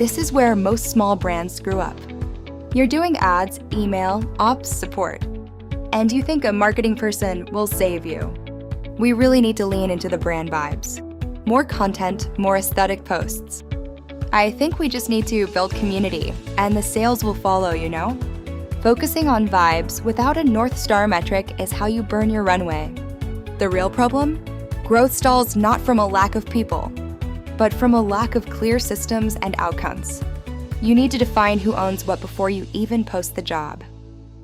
This is where most small brands screw up. You're doing ads, email, ops, support, and you think a marketing person will save you. We really need to lean into the brand vibes. More content, more aesthetic posts. I think we just need to build community, and the sales will follow, you know? Focusing on vibes without a North Star metric is how you burn your runway. The real problem? Growth stalls not from a lack of people, but from a lack of clear systems and outcomes. You need to define who owns what before you even post the job.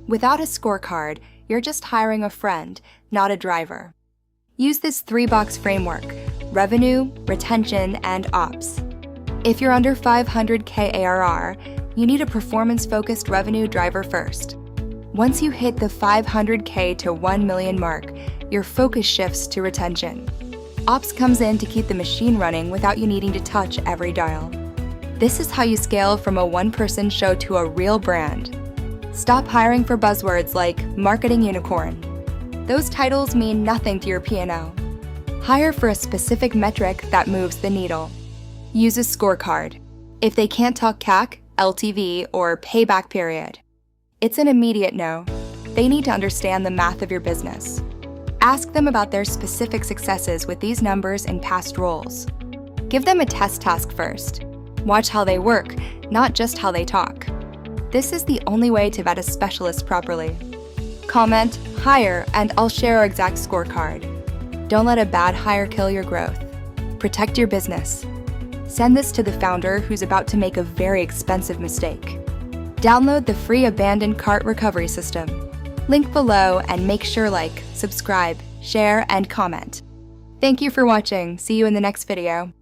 Without a scorecard, you're just hiring a friend, not a driver. Use this 3-box framework: revenue, retention, and ops. If you're under 500K ARR, you need a performance-focused revenue driver first. Once you hit the 500K to 1 million mark, your focus shifts to retention. Ops comes in to keep the machine running without you needing to touch every dial. This is how you scale from a one-person show to a real brand. Stop hiring for buzzwords like marketing unicorn. Those titles mean nothing to your P&L. Hire for a specific metric that moves the needle. Use a scorecard. If they can't talk CAC, LTV, or payback period, it's an immediate no. They need to understand the math of your business. Ask them about their specific successes with these numbers in past roles. Give them a test task first. Watch how they work, not just how they talk. This is the only way to vet a specialist properly. Comment, hire, and I'll share our exact scorecard. Don't let a bad hire kill your growth. Protect your business. Send this to the founder who's about to make a very expensive mistake. Download the free abandoned cart recovery system. Link below, and make sure like, subscribe, share, and comment. Thank you for watching. See you in the next video.